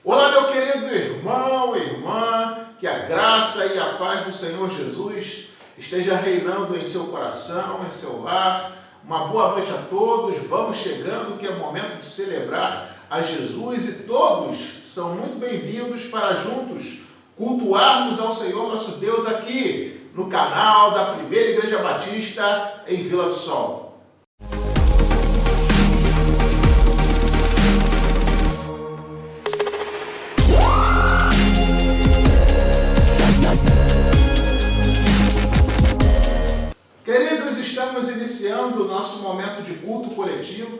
Olá, meu querido irmão e irmã, que a graça e a paz do Senhor Jesus esteja reinando em seu coração, em seu lar. Uma boa noite a todos. Vamos chegando, que é momento de celebrar a Jesus e todos são muito bem-vindos para juntos cultuarmos ao Senhor nosso Deus aqui no canal da Primeira Igreja Batista em Vila do Sol. Queridos, estamos iniciando o nosso momento de culto coletivo,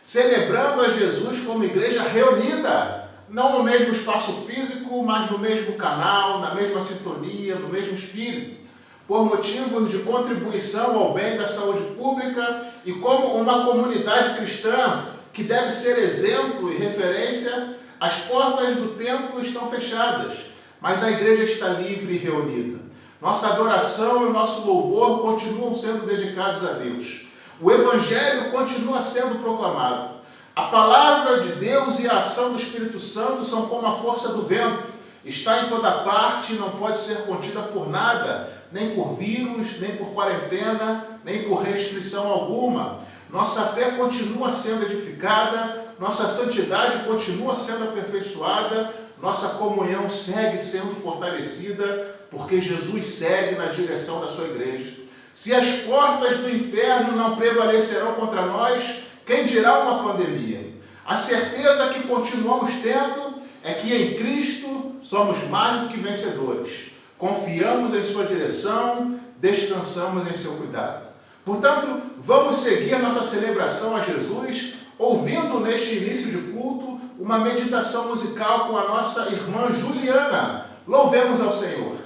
celebrando a Jesus como igreja reunida, não no mesmo espaço físico, mas no mesmo canal, na mesma sintonia, no mesmo espírito, por motivos de contribuição ao bem da saúde pública e como uma comunidade cristã que deve ser exemplo e referência. As portas do templo estão fechadas, mas a igreja está livre e reunida. Nossa adoração e o nosso louvor continuam sendo dedicados a Deus. O Evangelho continua sendo proclamado. A palavra de Deus e a ação do Espírito Santo são como a força do vento. Está em toda parte e não pode ser contida por nada, nem por vírus, nem por quarentena, nem por restrição alguma. Nossa fé continua sendo edificada, nossa santidade continua sendo aperfeiçoada, nossa comunhão segue sendo fortalecida, porque Jesus segue na direção da sua igreja. Se as portas do inferno não prevalecerão contra nós, quem dirá uma pandemia? A certeza que continuamos tendo é que em Cristo somos mais do que vencedores. Confiamos em sua direção, descansamos em seu cuidado. Portanto, vamos seguir a nossa celebração a Jesus, ouvindo neste início de culto uma meditação musical com a nossa irmã Juliana. Louvemos ao Senhor.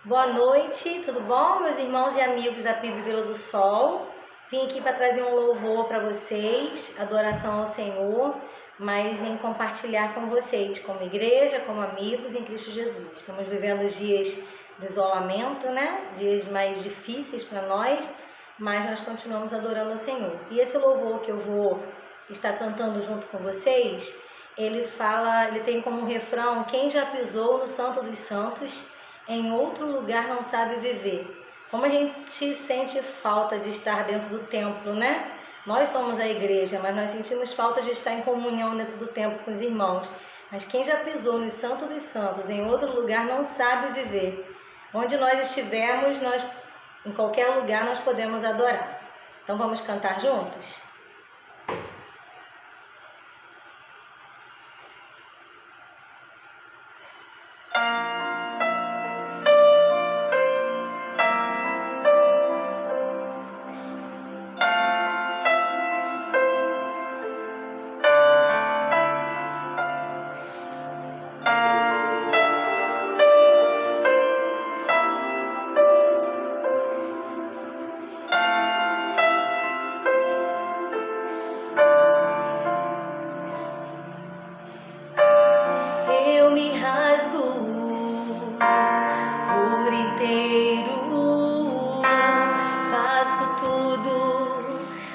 Boa noite, tudo bom, meus irmãos e amigos da PIB Vila do Sol? Vim aqui para trazer um louvor para vocês, adoração ao Senhor, mas em compartilhar com vocês, como igreja, como amigos em Cristo Jesus. Estamos vivendo dias de isolamento, né? Dias mais difíceis para nós, mas nós continuamos adorando ao Senhor. E esse louvor que eu vou estar cantando junto com vocês, ele tem como refrão: quem já pisou no Santo dos Santos, em outro lugar não sabe viver. Como a gente sente falta de estar dentro do templo, né? Nós somos a igreja, mas nós sentimos falta de estar em comunhão dentro do templo com os irmãos. Mas quem já pisou no Santo dos Santos, em outro lugar, não sabe viver. Onde nós estivermos, em qualquer lugar, nós podemos adorar. Então vamos cantar juntos?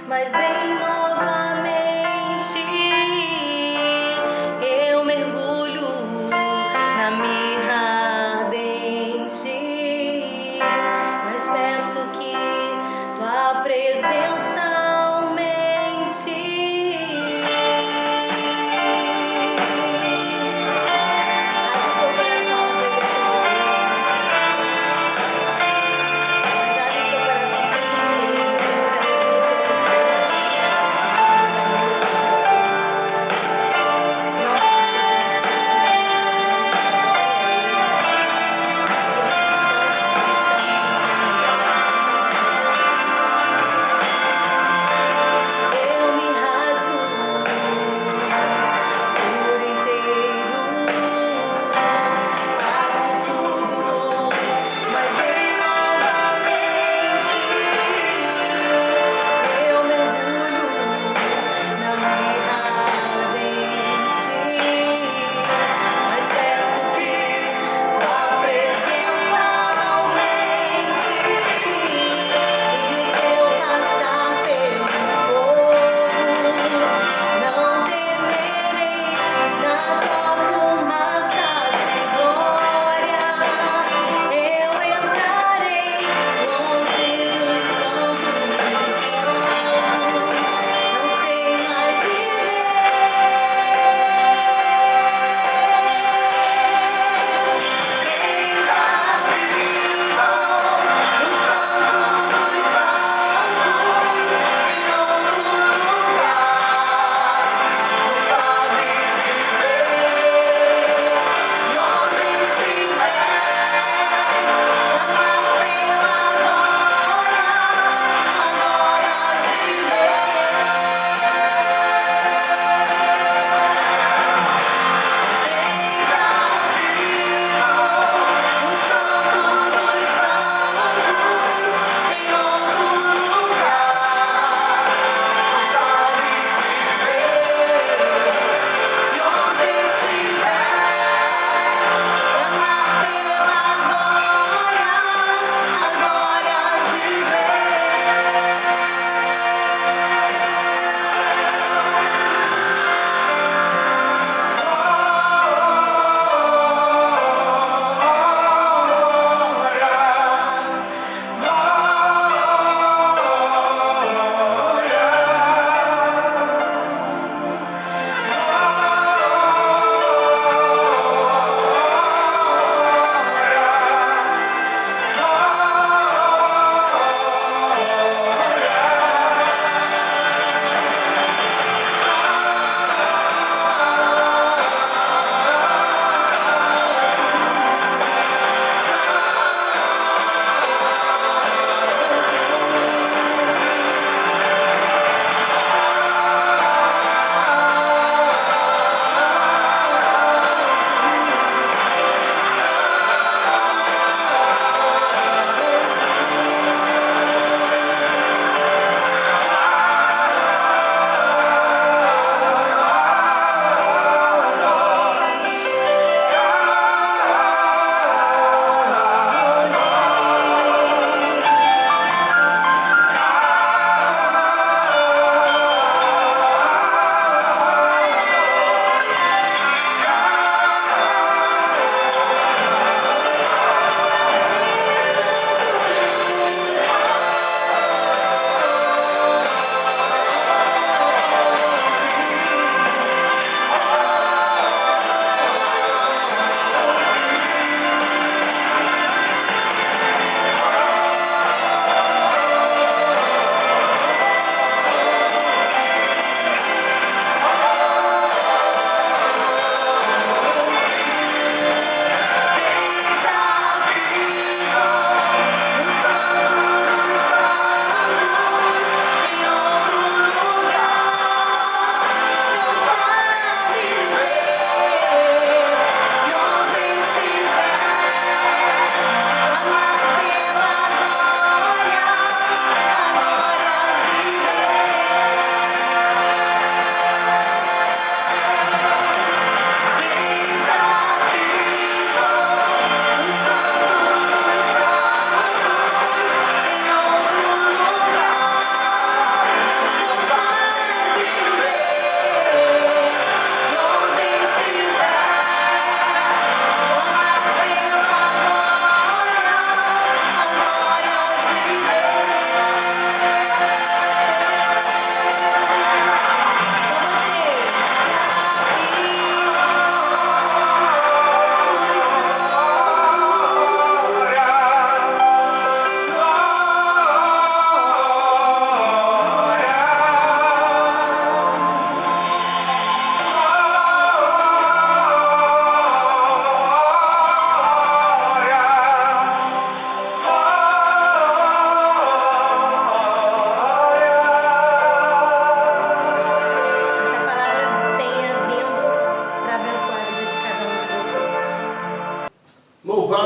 Mas vem novamente, eu mergulho na mirra ardente, mas peço que tua presença aumente. A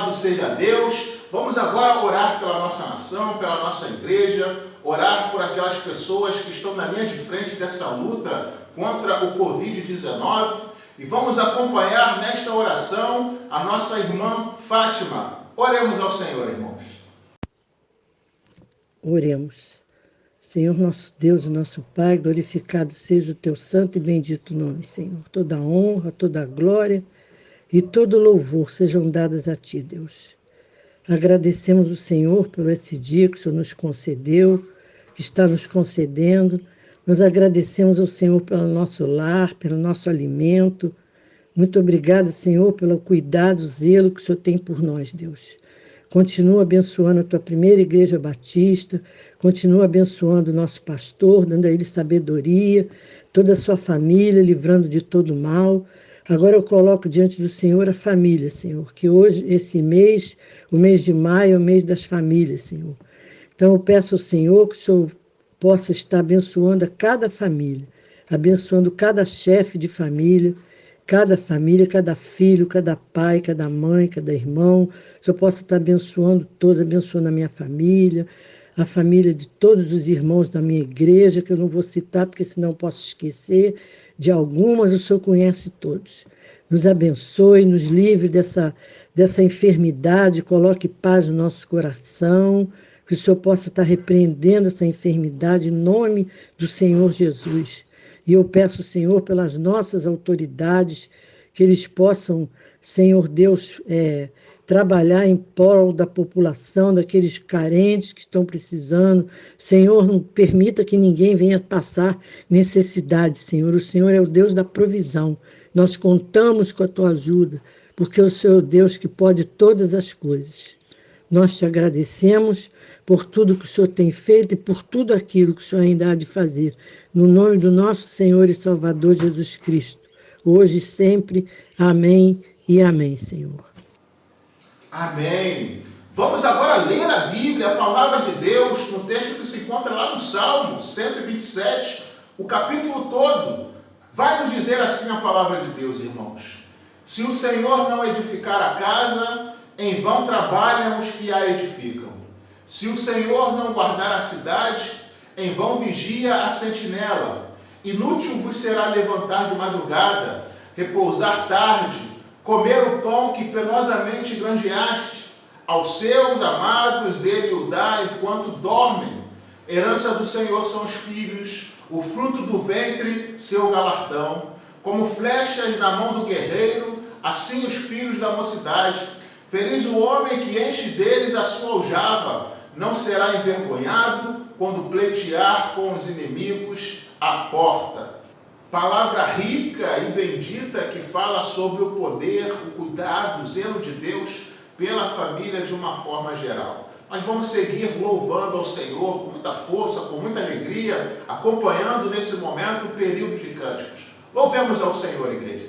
Louvado seja Deus. Vamos agora orar pela nossa nação, pela nossa igreja, orar por aquelas pessoas que estão na linha de frente dessa luta contra o Covid-19. E vamos acompanhar nesta oração a nossa irmã Fátima. Oremos ao Senhor, irmãos. Oremos. Senhor nosso Deus e nosso Pai, glorificado seja o teu santo e bendito nome, Senhor. Toda a honra, toda a glória e todo louvor sejam dadas a Ti, Deus. Agradecemos o Senhor por esse dia que o Senhor nos concedeu, que está nos concedendo. Nós agradecemos ao Senhor pelo nosso lar, pelo nosso alimento. Muito obrigado, Senhor, pelo cuidado, zelo que o Senhor tem por nós, Deus. Continua abençoando a Tua primeira igreja batista, continua abençoando o nosso pastor, dando a ele sabedoria, toda a sua família, livrando de todo mal. Agora eu coloco diante do Senhor a família, Senhor, que hoje, esse mês, o mês de maio, é o mês das famílias, Senhor. Então eu peço ao Senhor que o Senhor possa estar abençoando a cada família, abençoando cada chefe de família, cada filho, cada pai, cada mãe, cada irmão. O Senhor possa estar abençoando todos, abençoando a minha família, a família de todos os irmãos da minha igreja, que eu não vou citar, porque senão eu posso esquecer de algumas, o Senhor conhece todos. Nos abençoe, nos livre dessa enfermidade, coloque paz no nosso coração, que o Senhor possa estar repreendendo essa enfermidade em nome do Senhor Jesus. E eu peço, Senhor, pelas nossas autoridades, que eles possam, Senhor Deus, trabalhar em prol da população, daqueles carentes que estão precisando. Senhor, não permita que ninguém venha passar necessidade, Senhor. O Senhor é o Deus da provisão. Nós contamos com a Tua ajuda, porque o Senhor é o Deus que pode todas as coisas. Nós te agradecemos por tudo que o Senhor tem feito e por tudo aquilo que o Senhor ainda há de fazer. No nome do nosso Senhor e Salvador Jesus Cristo, hoje e sempre. Amém e amém, Senhor. Amém. Vamos agora ler a Bíblia, a palavra de Deus, no texto que se encontra lá no Salmo 127, o capítulo todo. Vai nos dizer assim a palavra de Deus, irmãos. Se o Senhor não edificar a casa, em vão trabalham os que a edificam. Se o Senhor não guardar a cidade, em vão vigia a sentinela. Inútil vos será levantar de madrugada, repousar tarde, comer o pão que penosamente granjeaste. Aos seus amados ele o dá enquanto dormem. Herança do Senhor são os filhos, o fruto do ventre, seu galardão. Como flechas na mão do guerreiro, assim os filhos da mocidade. Feliz o homem que enche deles a sua aljava, não será envergonhado quando pleitear com os inimigos à porta. Palavra rica e bendita que fala sobre o poder, o cuidado, o zelo de Deus pela família de uma forma geral. Nós vamos seguir louvando ao Senhor com muita força, com muita alegria, acompanhando nesse momento o período de cânticos. Louvemos ao Senhor, igreja.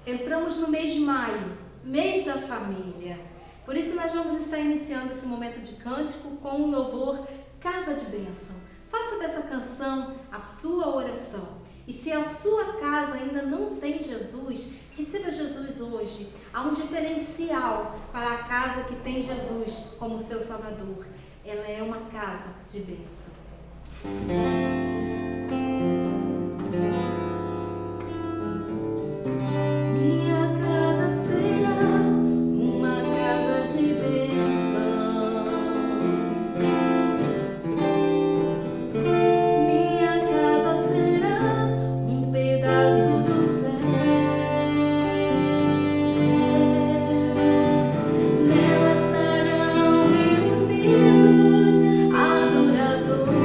Entramos no mês de maio, mês da família. Por isso nós vamos estar iniciando esse momento de cântico com o louvor Casa de Bênção. Faça dessa canção a sua oração. E se a sua casa ainda não tem Jesus, receba Jesus hoje. Há um diferencial para a casa que tem Jesus como seu Salvador. Ela é uma casa de bênção. Adoradores.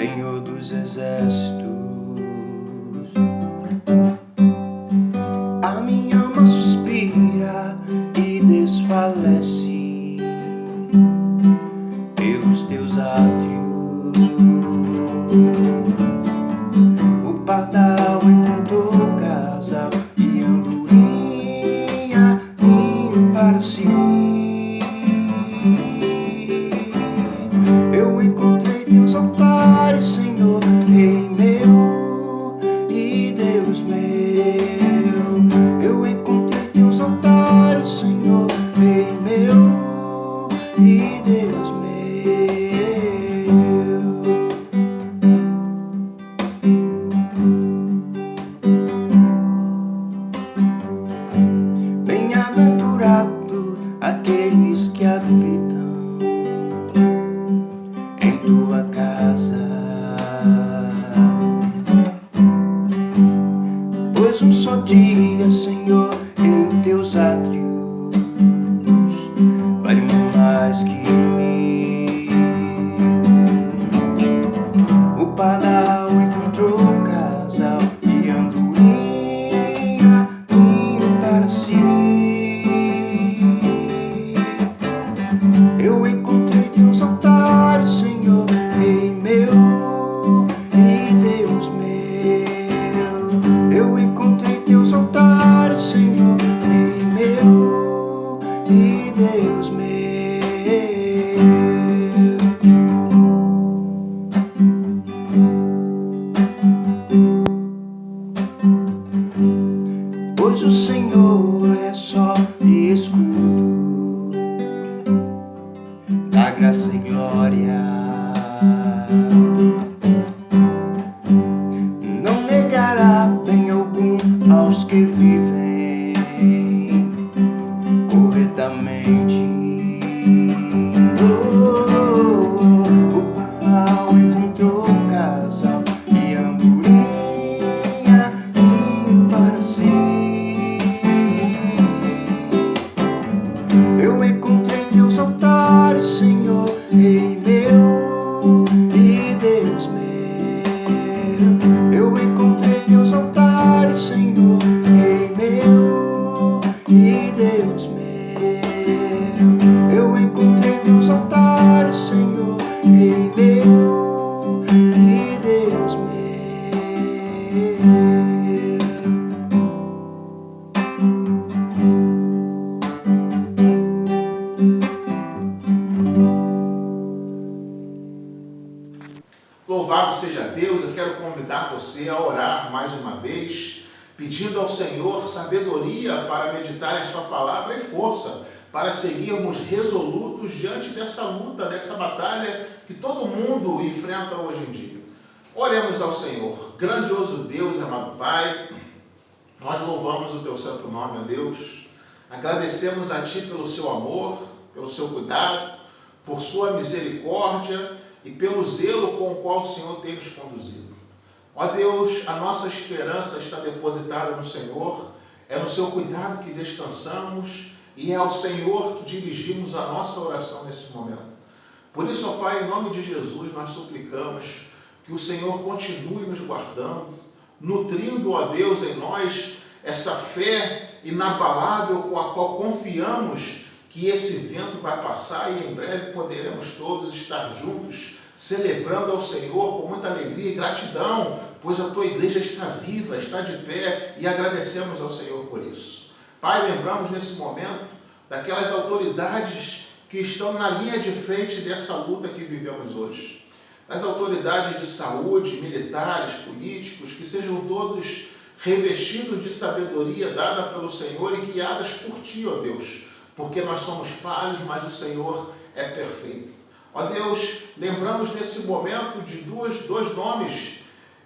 Senhor dos exércitos. A minha alma suspira e desfalece pelos teus átrios. O pardal encontrou casa e andorinha ninho para si. Eu encontrei teus altares, Senhor, Rei meu e Deus meu. Eu encontrei teus altares, Senhor, Rei meu e Deus meu. Bem-aventurado aqueles que habitam em tua casa, pois um só dia, Senhor, em teus átrios vale mais que mil. O pardal encontrou casa e andorinha ninho para si. Eu encontrei teus altares, Senhor, Rei meu e Deus meu. Eu encontrei teus altares, Senhor, Rei meu e Deus meu. Pois o Senhor é só e escudo da graça e glória. Não negará bem algum aos que vivem corretamente. O pardal encontrou casa e andorinha ninho para si. Eu encontrei teus altares, Senhor, Rei meu e Deus meu. Eu encontrei teus altares, Senhor, Rei meu e Deus meu. Eu encontrei teus altares, Senhor, Rei meu e Deus meu. Louvado seja Deus. Eu quero convidar você a orar mais uma vez, pedindo ao Senhor sabedoria para meditar em sua palavra e força para seguirmos resolutos diante dessa luta, dessa batalha que todo mundo enfrenta hoje em dia. Oremos ao Senhor. Grandioso Deus, amado Pai, nós louvamos o teu santo nome, ó Deus. Agradecemos a Ti pelo seu amor, pelo seu cuidado, por sua misericórdia e pelo zelo com o qual o Senhor tem nos conduzido. Ó Deus, a nossa esperança está depositada no Senhor, é no seu cuidado que descansamos e é ao Senhor que dirigimos a nossa oração nesse momento. Por isso, ó Pai, em nome de Jesus, nós suplicamos que o Senhor continue nos guardando, nutrindo, ó Deus, em nós essa fé inabalável com a qual confiamos que esse vento vai passar e em breve poderemos todos estar juntos, celebrando ao Senhor com muita alegria e gratidão, pois a tua igreja está viva, está de pé e agradecemos ao Senhor por isso. Pai, lembramos nesse momento daquelas autoridades que estão na linha de frente dessa luta que vivemos hoje. As autoridades de saúde, militares, políticos, que sejam todos revestidos de sabedoria dada pelo Senhor e guiadas por Ti, ó Deus, porque nós somos falhos, mas o Senhor é perfeito. Ó Deus, lembramos nesse momento de dois nomes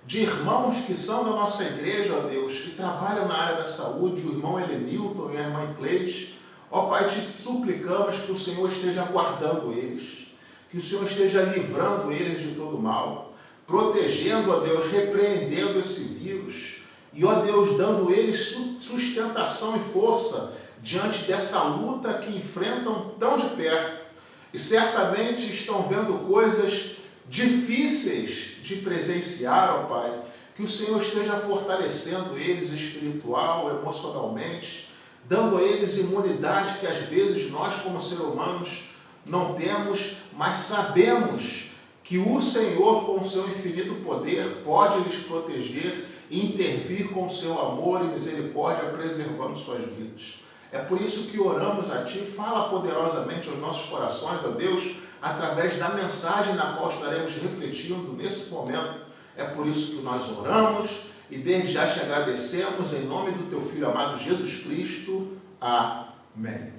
de irmãos que são da nossa igreja, ó Deus, que trabalham na área da saúde, o irmão Elenilton e a irmã Cleide. Ó Pai, te suplicamos que o Senhor esteja guardando eles, que o Senhor esteja livrando eles de todo mal, protegendo, ó Deus, repreendendo esse vírus e, ó Deus, dando eles sustentação e força diante dessa luta que enfrentam tão de perto e certamente estão vendo coisas difíceis de presenciar, ó Pai, que o Senhor esteja fortalecendo eles espiritual, emocionalmente, dando a eles imunidade que às vezes nós, como seres humanos, não temos, mas sabemos que o Senhor, com o seu infinito poder, pode lhes proteger e intervir com o seu amor e misericórdia, preservando suas vidas. É por isso que oramos a Ti, fala poderosamente aos nossos corações, ó Deus, através da mensagem na qual estaremos refletindo nesse momento. É por isso que nós oramos e desde já te agradecemos em nome do Teu Filho amado Jesus Cristo. Amém.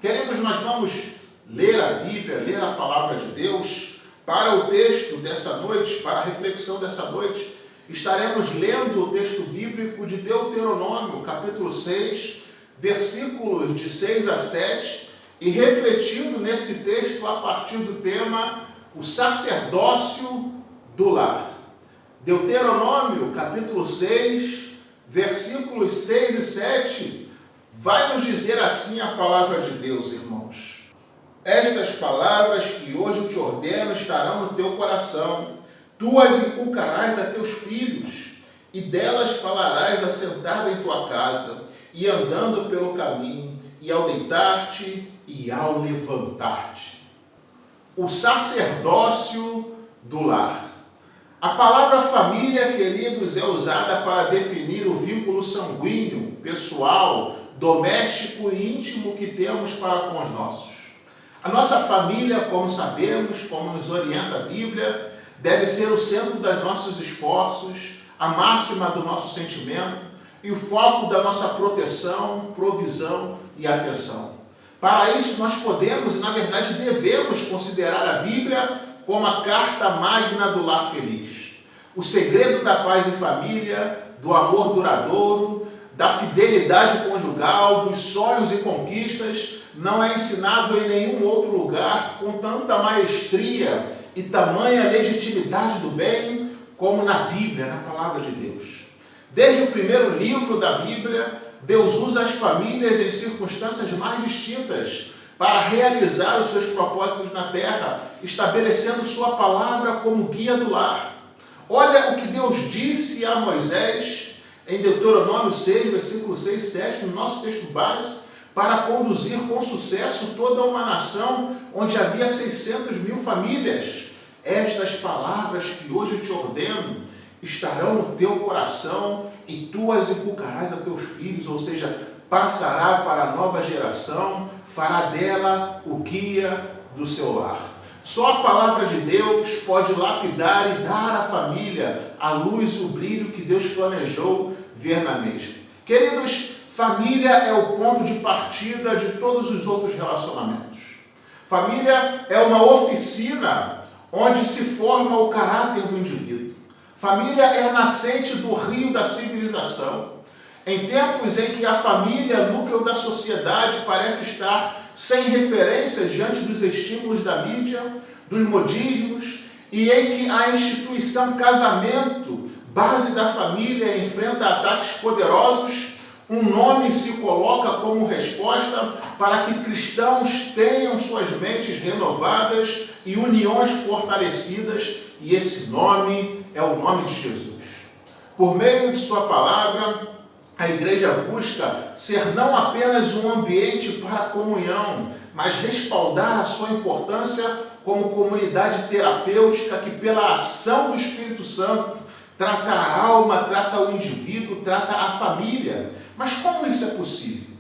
Queridos, nós vamos ler a Bíblia, ler a Palavra de Deus. Para o texto dessa noite, para a reflexão dessa noite, estaremos lendo o texto bíblico de Deuteronômio, capítulo 6, versículos de 6 a 7, e refletindo nesse texto a partir do tema o sacerdócio do lar. Deuteronômio, capítulo 6, versículos 6 e 7, vai nos dizer assim a palavra de Deus, irmãos. Estas palavras que hoje te ordeno estarão no teu coração, tu as inculcarás a teus filhos, e delas falarás assentado em tua casa, e andando pelo caminho, e ao deitar-te e ao levantar-te. O sacerdócio do lar. A palavra família, queridos, é usada para definir o vínculo sanguíneo, pessoal, doméstico e íntimo que temos para com os nossos. A nossa família, como sabemos, como nos orienta a Bíblia, deve ser o centro dos nossos esforços, a máxima do nosso sentimento e o foco da nossa proteção, provisão e atenção. Para isso, nós podemos e, na verdade, devemos considerar a Bíblia como a carta magna do lar feliz. O segredo da paz em família, do amor duradouro, da fidelidade conjugal, dos sonhos e conquistas, não é ensinado em nenhum outro lugar com tanta maestria e tamanha legitimidade do bem como na Bíblia, na Palavra de Deus. Desde o primeiro livro da Bíblia, Deus usa as famílias em circunstâncias mais distintas para realizar os seus propósitos na terra, estabelecendo sua palavra como guia do lar. Olha o que Deus disse a Moisés em Deuteronômio 6, versículo 6 e 7, no nosso texto base, para conduzir com sucesso toda uma nação onde havia 600 mil famílias. Estas palavras que hoje te ordeno estarão no teu coração e tu as inculcarás a teus filhos, ou seja, passará para a nova geração, fará dela o guia do seu lar. Só a palavra de Deus pode lapidar e dar à família a luz e o brilho que Deus planejou ver na mesma. Queridos, família é o ponto de partida de todos os outros relacionamentos. Família é uma oficina onde se forma o caráter do indivíduo. Família é a nascente do rio da civilização. Em tempos em que a família, núcleo da sociedade, parece estar sem referências diante dos estímulos da mídia, dos modismos, e em que a instituição casamento, base da família, enfrenta ataques poderosos, um nome se coloca como resposta para que cristãos tenham suas mentes renovadas e uniões fortalecidas, e esse nome é o nome de Jesus. Por meio de sua palavra, a igreja busca ser não apenas um ambiente para a comunhão, mas respaldar a sua importância como comunidade terapêutica que, pela ação do Espírito Santo, trata a alma, trata o indivíduo, trata a família. Mas como isso é possível?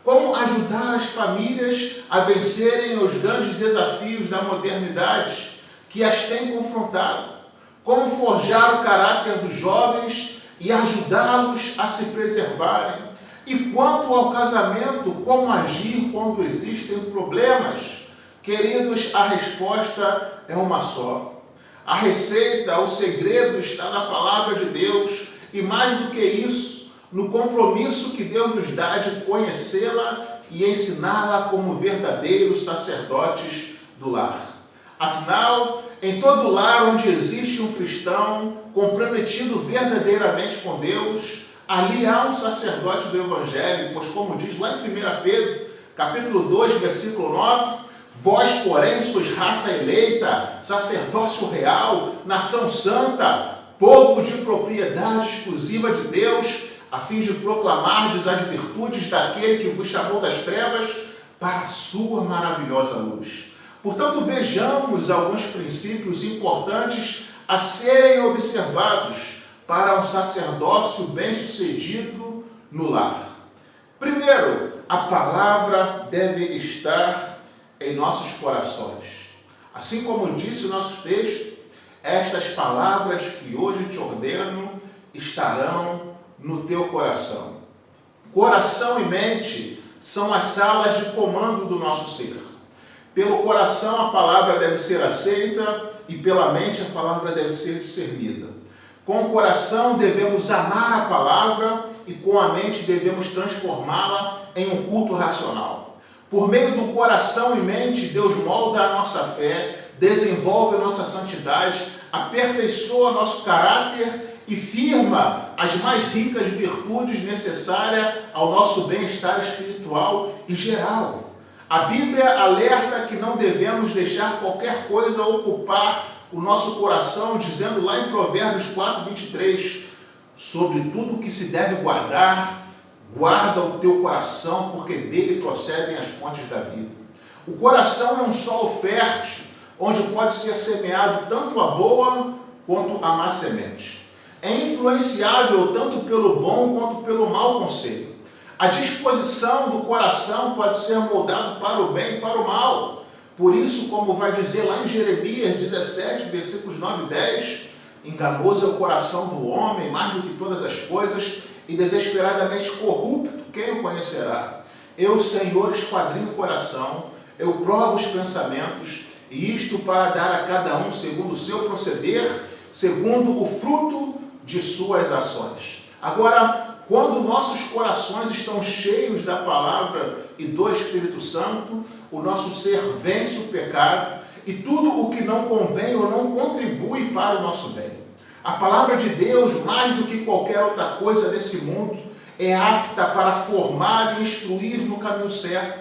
Como ajudar as famílias a vencerem os grandes desafios da modernidade que as têm confrontado? Como forjar o caráter dos jovens e ajudá-los a se preservarem? E quanto ao casamento, como agir quando existem problemas? Queridos, a resposta é uma só. A receita, o segredo está na palavra de Deus e, mais do que isso, no compromisso que Deus nos dá de conhecê-la e ensiná-la como verdadeiros sacerdotes do lar. Afinal, em todo lar onde existe um cristão comprometido verdadeiramente com Deus, ali há um sacerdote do Evangelho, pois como diz lá em 1 Pedro, capítulo 2, versículo 9, Vós, porém, sois raça eleita, sacerdócio real, nação santa, povo de propriedade exclusiva de Deus, a fim de proclamardes as virtudes daquele que vos chamou das trevas para a sua maravilhosa luz. Portanto, vejamos alguns princípios importantes a serem observados para um sacerdócio bem-sucedido no lar. Primeiro, a palavra deve estar em nossos corações. Assim como disse o nosso texto, estas palavras que hoje te ordeno estarão no teu coração. Coração e mente são as salas de comando do nosso ser. Pelo coração a palavra deve ser aceita e pela mente a palavra deve ser discernida. Com o coração devemos amar a palavra e com a mente devemos transformá-la em um culto racional. Por meio do coração e mente, Deus molda a nossa fé, desenvolve a nossa santidade, aperfeiçoa nosso caráter e firma as mais ricas virtudes necessárias ao nosso bem-estar espiritual e geral. A Bíblia alerta que não devemos deixar qualquer coisa ocupar o nosso coração, dizendo lá em Provérbios 4:23, sobre tudo que se deve guardar, guarda o teu coração, porque dele procedem as fontes da vida. O coração é um solo fértil, onde pode ser semeado tanto a boa quanto a má semente. É influenciável tanto pelo bom quanto pelo mau conselho. A disposição do coração pode ser moldado para o bem e para o mal. Por isso, como vai dizer lá em Jeremias 17, versículos 9 e 10, enganoso é o coração do homem, mais do que todas as coisas, e desesperadamente corrupto, quem o conhecerá? Eu, Senhor, esquadrinho o coração, eu provo os pensamentos, e isto para dar a cada um segundo o seu proceder, segundo o fruto de suas ações. Agora, quando nossos corações estão cheios da palavra e do Espírito Santo, o nosso ser vence o pecado e tudo o que não convém ou não contribui para o nosso bem. A palavra de Deus, mais do que qualquer outra coisa nesse mundo, é apta para formar e instruir no caminho certo.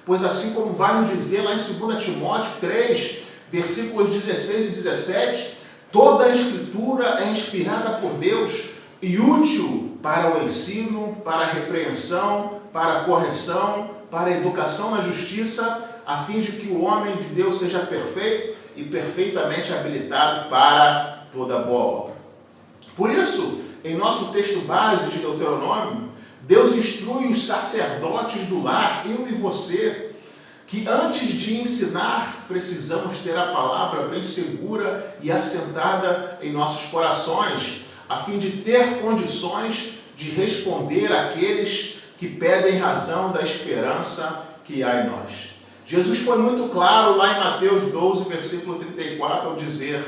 Pois assim como vai nos dizer lá em 2 Timóteo 3, versículos 16 e 17, toda a Escritura é inspirada por Deus e útil para o ensino, para a repreensão, para a correção, para a educação na justiça, a fim de que o homem de Deus seja perfeito e perfeitamente habilitado para toda boa obra. Por isso, em nosso texto base de Deuteronômio, Deus instrui os sacerdotes do lar, eu e você, que antes de ensinar, precisamos ter a palavra bem segura e assentada em nossos corações, a fim de ter condições de responder àqueles que pedem razão da esperança que há em nós. Jesus foi muito claro lá em Mateus 12, versículo 34, ao dizer: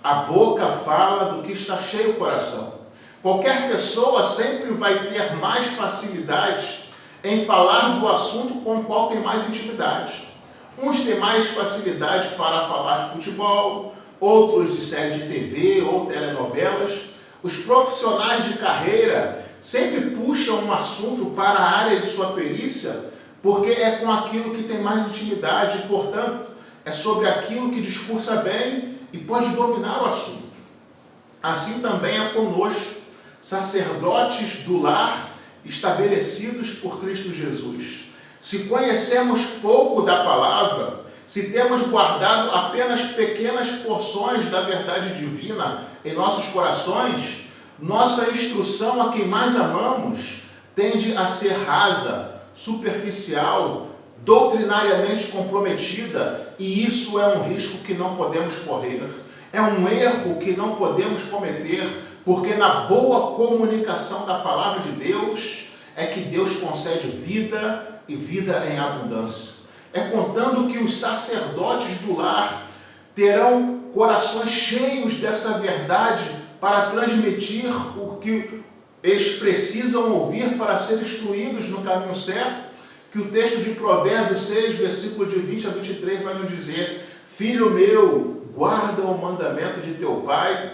a boca fala do que está cheio o coração. Qualquer pessoa sempre vai ter mais facilidade em falar do assunto com o qual tem mais intimidade. Uns têm mais facilidade para falar de futebol, outros de série de TV ou telenovelas. Os profissionais de carreira sempre puxam um assunto para a área de sua perícia, porque é com aquilo que tem mais intimidade e, portanto, é sobre aquilo que discursa bem e pode dominar o assunto. Assim também é conosco, sacerdotes do lar estabelecidos por Cristo Jesus. Se conhecemos pouco da palavra, se temos guardado apenas pequenas porções da verdade divina em nossos corações, nossa instrução a quem mais amamos tende a ser rasa, superficial, doutrinariamente comprometida, e isso é um risco que não podemos correr. É um erro que não podemos cometer, porque na boa comunicação da palavra de Deus é que Deus concede vida e vida em abundância. É contando que os sacerdotes do lar terão corações cheios dessa verdade para transmitir o que eles precisam ouvir para ser instruídos no caminho certo, que o texto de Provérbios 6, versículo de 20 a 23 vai nos dizer: filho meu, guarda o mandamento de teu pai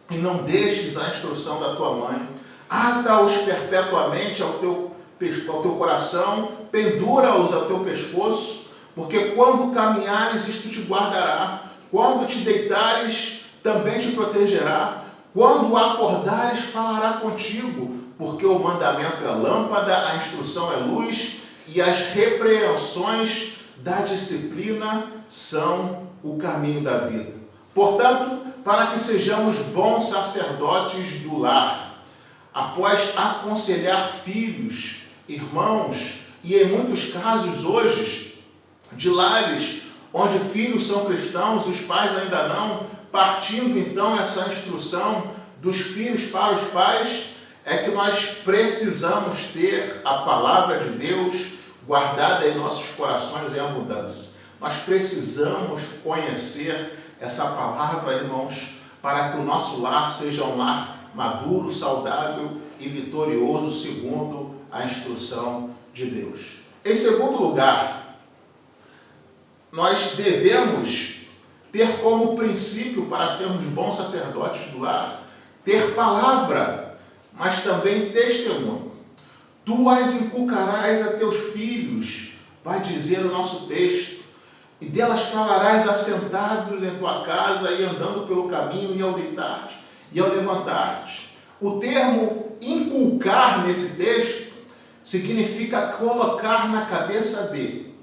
e não deixes a instrução da tua mãe. Ata-os perpetuamente ao teu coração, pendura-os ao teu pescoço, Porque quando caminhares, isto te guardará. Quando te deitares, também te protegerá. Quando acordares, falará contigo. Porque o mandamento é lâmpada, a instrução é luz, e as repreensões da disciplina são o caminho da vida. Portanto, para que sejamos bons sacerdotes do lar, após aconselhar filhos, irmãos, e em muitos casos hoje, de lares onde filhos são cristãos, os pais ainda não, partindo então essa instrução dos filhos para os pais, é que nós precisamos ter a palavra de Deus guardada em nossos corações em abundância. Nós precisamos conhecer essa palavra, irmãos, para que o nosso lar seja um lar maduro, saudável e vitorioso segundo a instrução de Deus. Em segundo lugar, nós devemos ter como princípio para sermos bons sacerdotes do lar, ter palavra, mas também testemunho. Tu as inculcarás a teus filhos, vai dizer o nosso texto, e delas falarás assentados em tua casa e andando pelo caminho, e ao deitar-te e ao levantar-te. O termo inculcar nesse texto significa colocar na cabeça dele,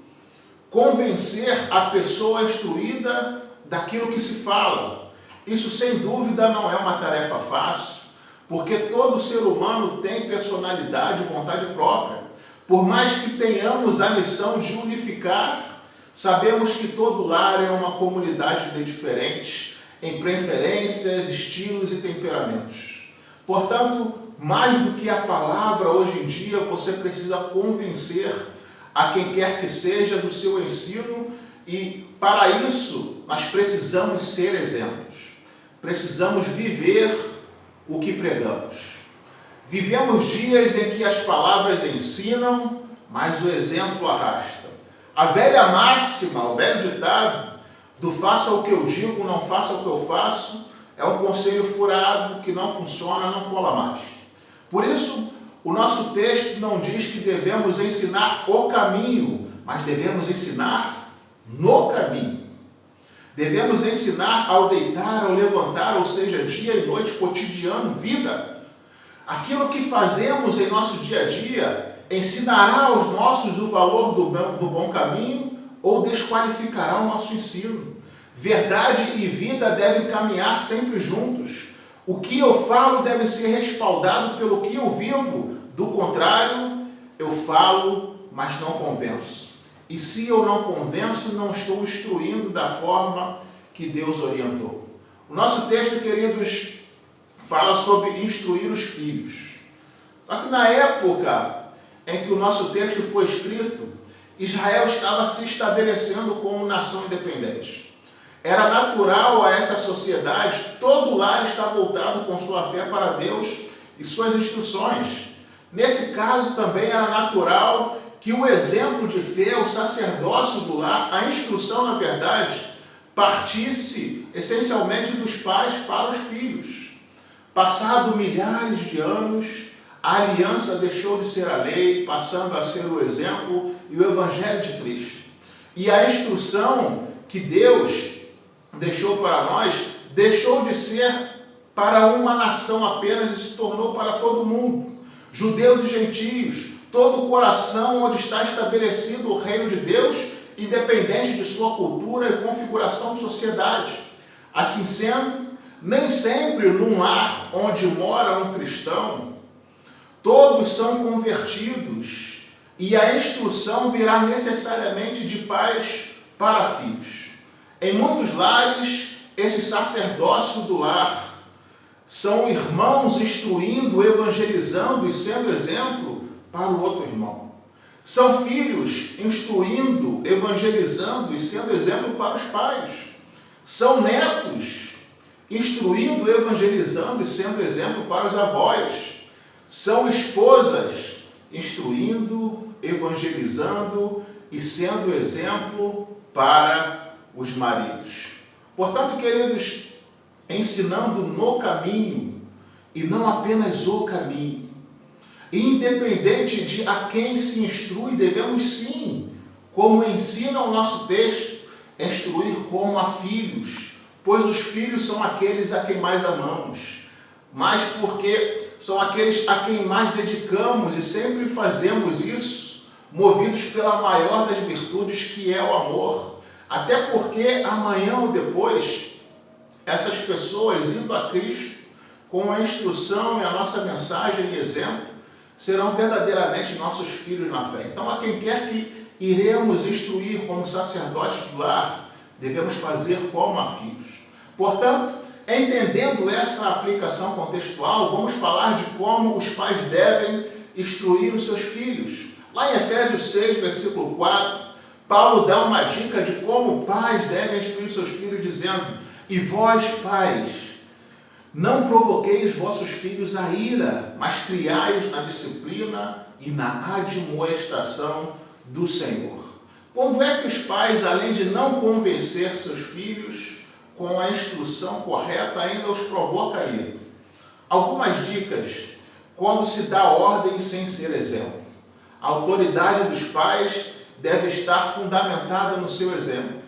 convencer a pessoa instruída daquilo que se fala. Isso sem dúvida não é uma tarefa fácil, porque todo ser humano tem personalidade e vontade própria. Por mais que tenhamos a missão de unificar, sabemos que todo lar é uma comunidade de diferentes, em preferências, estilos e temperamentos. Portanto, mais do que a palavra, hoje em dia, você precisa convencer a quem quer que seja do seu ensino, e para isso nós precisamos ser exemplos. Precisamos viver o que pregamos. Vivemos dias em que as palavras ensinam, mas o exemplo arrasta. A velha máxima, o velho ditado, do faça o que eu digo, não faça o que eu faço, é um conselho furado que não funciona, não cola mais. Por isso, o nosso texto não diz que devemos ensinar o caminho, mas devemos ensinar no caminho. Devemos ensinar ao deitar, ao levantar, ou seja, dia e noite, cotidiano, vida. Aquilo que fazemos em nosso dia a dia ensinará aos nossos o valor do bom caminho ou desqualificará o nosso ensino. Verdade e vida devem caminhar sempre juntos. O que eu falo deve ser respaldado pelo que eu vivo. Do contrário, eu falo, mas não convenço. E se eu não convenço, não estou instruindo da forma que Deus orientou. O nosso texto, queridos, fala sobre instruir os filhos. Só que na época em que o nosso texto foi escrito, Israel estava se estabelecendo como nação independente. Era natural a essa sociedade, todo lar está voltado com sua fé para Deus e suas instruções. Nesse caso também era natural que o exemplo de fé, o sacerdócio do lar, a instrução, na verdade, partisse essencialmente dos pais para os filhos. Passado milhares de anos, a aliança deixou de ser a lei, passando a ser o exemplo e o evangelho de Cristo. E a instrução que Deus deixou para nós, deixou de ser para uma nação apenas e se tornou para todo mundo. Judeus e gentios, todo o coração onde está estabelecido o reino de Deus, independente de sua cultura e configuração de sociedade. Assim sendo, nem sempre num lar onde mora um cristão, todos são convertidos e a instrução virá necessariamente de pais para filhos. Em muitos lares, esse sacerdócio do lar são irmãos instruindo, evangelizando e sendo exemplo para o outro irmão. São filhos instruindo, evangelizando e sendo exemplo para os pais. São netos instruindo, evangelizando e sendo exemplo para os avós. São esposas instruindo, evangelizando e sendo exemplo para os maridos. Portanto, queridos, ensinando no caminho e não apenas o caminho. E independente de a quem se instrui, devemos sim Como ensina o nosso texto, instruir como a filhos, pois os filhos são aqueles a quem mais amamos, mas porque são aqueles a quem mais dedicamos e sempre fazemos isso, movidos pela maior das virtudes, que é o amor. Até porque amanhã ou depois, essas pessoas indo a Cristo, com a instrução e a nossa mensagem e exemplo, serão verdadeiramente nossos filhos na fé. Então, a quem quer que iremos instruir como sacerdotes do lar, devemos fazer como a filhos. Portanto, entendendo essa aplicação contextual, vamos falar de como os pais devem instruir os seus filhos. Lá em Efésios 6, versículo 4, Paulo dá uma dica de como pais devem instruir seus filhos, dizendo: e vós, pais, não provoqueis vossos filhos a ira, mas criai-os na disciplina e na admoestação do Senhor. Quando é que os pais, além de não convencer seus filhos com a instrução correta, ainda os provoca a ira? Algumas dicas: quando se dá ordem sem ser exemplo. A autoridade dos pais deve estar fundamentada no seu exemplo.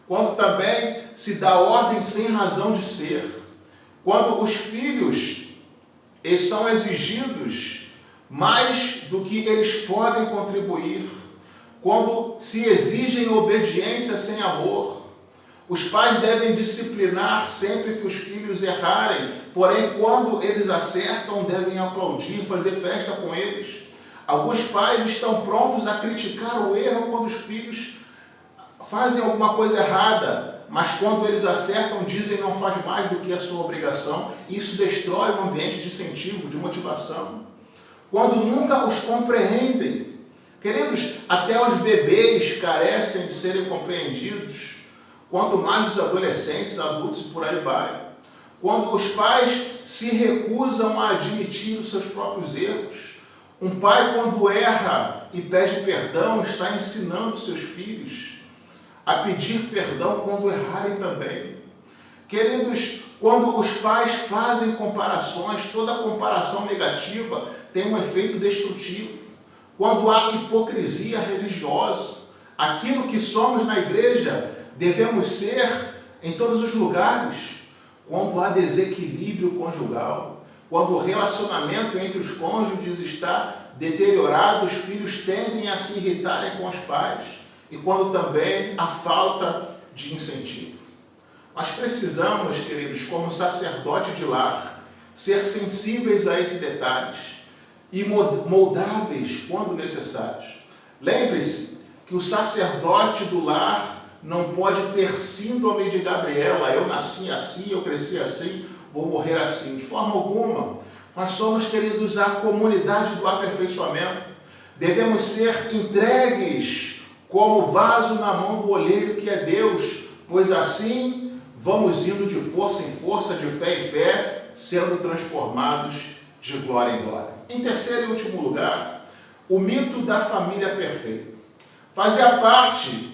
Quando também se dá ordem sem razão de ser. Quando os filhos são exigidos mais do que eles podem contribuir. Quando se exigem obediência sem amor. Os pais devem disciplinar sempre que os filhos errarem, porém, quando eles acertam, devem aplaudir, fazer festa com eles. Alguns pais estão prontos a criticar o erro quando os filhos fazem alguma coisa errada, mas quando eles acertam, dizem não faz mais do que a sua obrigação. Isso destrói o ambiente de incentivo, de motivação. Quando nunca os compreendem. Queridos, até os bebês carecem de serem compreendidos, quanto mais os adolescentes, adultos e por aí vai. Quando os pais se recusam a admitir os seus próprios erros. Um pai, quando erra e pede perdão, está ensinando seus filhos a pedir perdão quando errarem também. Queridos, quando os pais fazem comparações, toda comparação negativa tem um efeito destrutivo. Quando há hipocrisia religiosa, aquilo que somos na igreja devemos ser em todos os lugares. Quando há desequilíbrio conjugal, quando o relacionamento entre os cônjuges está deteriorado, os filhos tendem a se irritarem com os pais. E quando também há falta de incentivo. Nós precisamos, queridos, como sacerdote de lar, ser sensíveis a esses detalhes e moldáveis quando necessários. Lembre-se que o sacerdote do lar não pode ter síndrome de Gabriela: eu nasci assim, eu cresci assim, vou morrer assim. De forma alguma. Nós somos, queridos, a comunidade do aperfeiçoamento. Devemos ser entregues como vaso na mão do olheiro, que é Deus, pois assim vamos indo de força em força, de fé em fé, sendo transformados de glória em glória. Em terceiro e último lugar, o mito da família perfeita. Fazia parte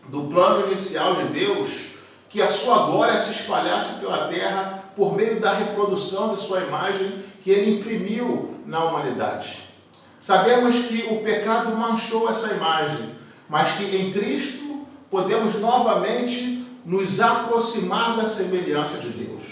do plano inicial de Deus que a sua glória se espalhasse pela terra por meio da reprodução de sua imagem que ele imprimiu na humanidade. Sabemos que o pecado manchou essa imagem, mas que em Cristo podemos novamente nos aproximar da semelhança de Deus.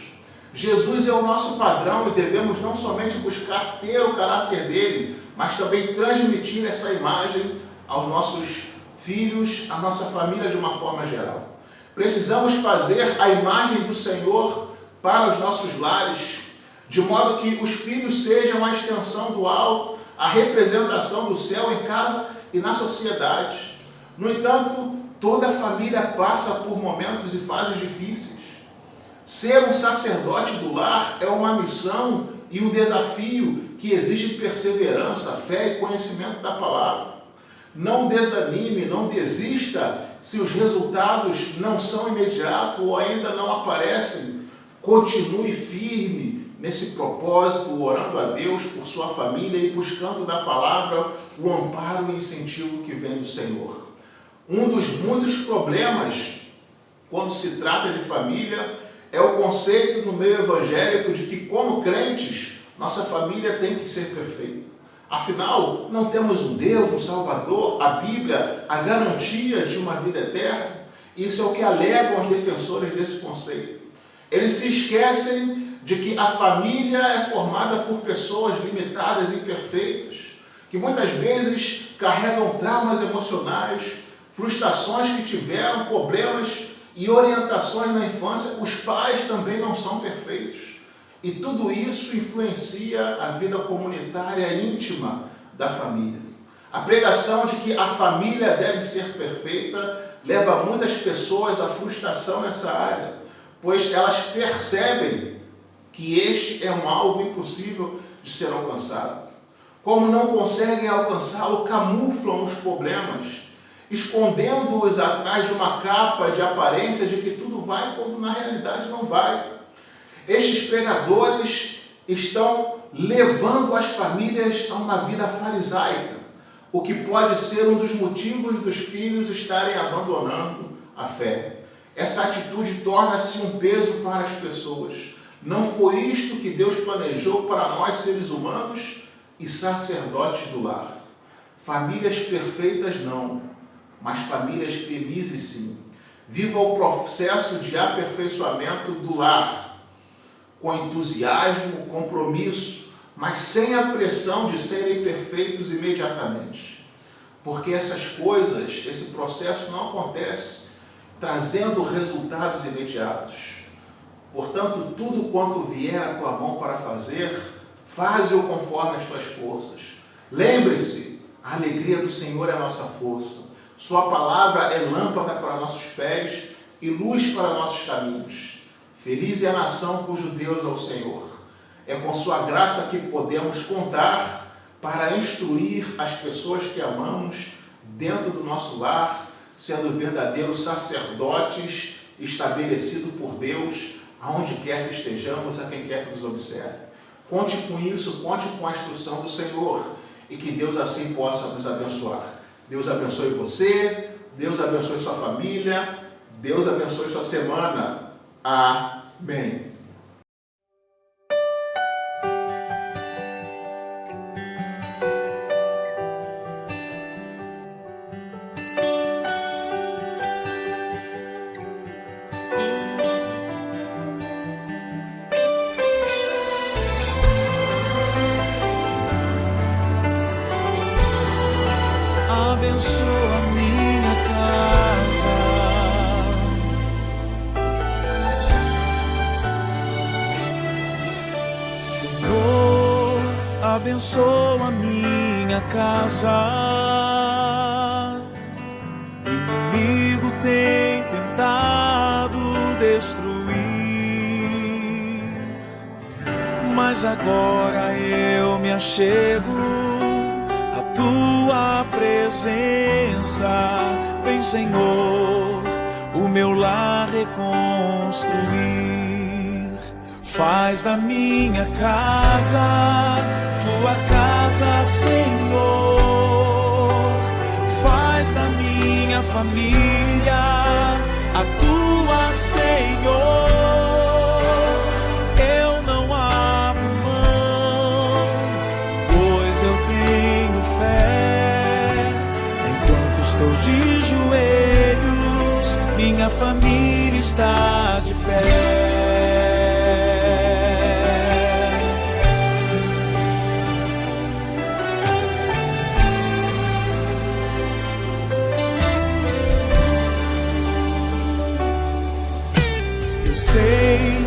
Jesus é o nosso padrão e devemos não somente buscar ter o caráter dele, mas também transmitir essa imagem aos nossos filhos, à nossa família de uma forma geral. Precisamos fazer a imagem do Senhor para os nossos lares, de modo que os filhos sejam a extensão do alto, a representação do céu em casa e na sociedade. No entanto, toda a família passa por momentos e fases difíceis. Ser um sacerdote do lar é uma missão e um desafio que exige perseverança, fé e conhecimento da palavra. Não desanime, não desista se os resultados não são imediatos ou ainda não aparecem. Continue firme nesse propósito, orando a Deus por sua família e buscando da palavra o amparo e incentivo que vem do Senhor. Um dos muitos problemas quando se trata de família é o conceito no meio evangélico de que, como crentes, nossa família tem que ser perfeita. Afinal, não temos um Deus, um Salvador, a Bíblia, a garantia de uma vida eterna? Isso é o que alegam os defensores desse conceito. Eles se esquecem de que a família é formada por pessoas limitadas e imperfeitas, que muitas vezes carregam traumas emocionais, frustrações que tiveram, problemas e orientações na infância. Os pais também não são perfeitos. E tudo isso influencia a vida comunitária íntima da família. A pregação de que a família deve ser perfeita leva muitas pessoas à frustração nessa área, pois elas percebem que este é um alvo impossível de ser alcançado. Como não conseguem alcançá-lo, camuflam os problemas, escondendo-os atrás de uma capa de aparência de que tudo vai, quando na realidade não vai. Estes pregadores estão levando as famílias a uma vida farisaica, o que pode ser um dos motivos dos filhos estarem abandonando a fé. Essa atitude torna-se um peso para as pessoas. Não foi isto que Deus planejou para nós, seres humanos e sacerdotes do lar. Famílias perfeitas não, mas famílias felizes sim. Viva o processo de aperfeiçoamento do lar, com entusiasmo, compromisso, mas sem a pressão de serem perfeitos imediatamente. Porque essas coisas, esse processo não acontece trazendo resultados imediatos. Portanto, tudo quanto vier à tua mão para fazer, faze-o conforme as tuas forças. Lembre-se, a alegria do Senhor é a nossa força. Sua palavra é lâmpada para nossos pés e luz para nossos caminhos. Feliz é a nação cujo Deus é o Senhor. É com sua graça que podemos contar para instruir as pessoas que amamos dentro do nosso lar, sendo verdadeiros sacerdotes estabelecidos por Deus, aonde quer que estejamos, a quem quer que nos observe. Conte com isso, conte com a instrução do Senhor e que Deus assim possa nos abençoar. Deus abençoe você, Deus abençoe sua família, Deus abençoe sua semana. Amém. Abençoa minha casa, Senhor, abençoa minha casa. O inimigo tem tentado destruir, mas agora eu me achego tua presença. Vem, Senhor, o meu lar reconstruir. Faz da minha casa tua casa, Senhor. Faz da minha família a tua, Senhor. Eu não abro mão, pois eu tenho fé. Enquanto estou de joelhos, minha família está de pé. Eu sei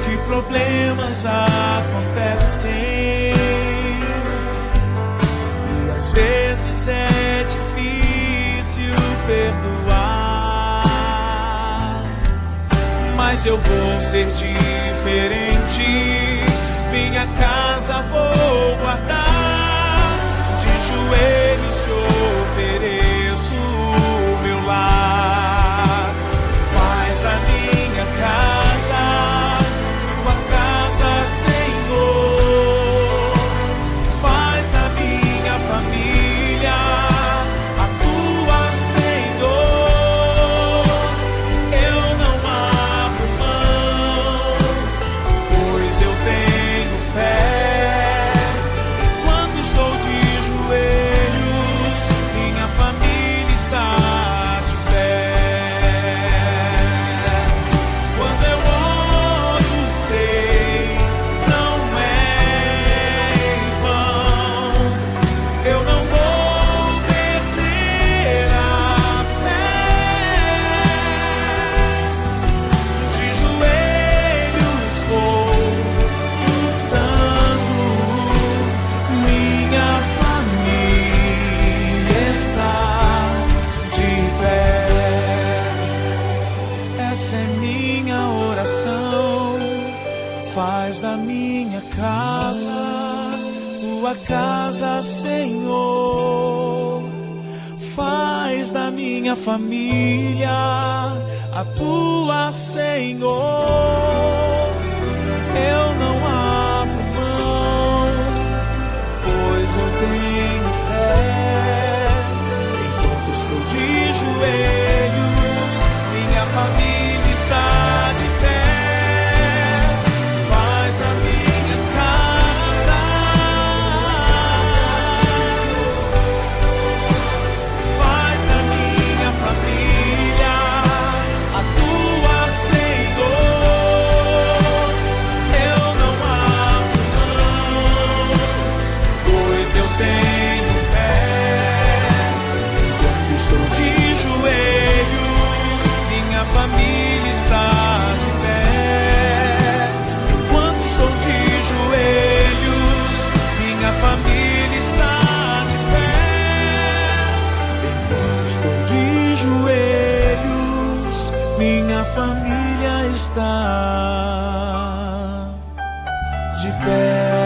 que problemas acontecem e às vezes é difícil perdoar, mas eu vou ser diferente. Minha casa vou guardar, de joelhos te ofereço o meu lar. Faz da minha casa tua casa, Senhor. Faz da minha família a tua, Senhor. Eu não abro mão, pois eu tenho fé. Enquanto estou de tua casa, Senhor. Faz da minha família a tua, Senhor. Eu não abro mão, pois eu tenho fé. Enquanto estou de joelhos, minha família está de pé. Faz da minha casa, faz da minha família a tua, Senhor. Eu não abro mão, pois eu tenho fé. Enquanto estou de joelhos, minha família está de pé. Enquanto estou de joelhos, minha família está de pé. Enquanto estou de joelhos, minha família está de pé.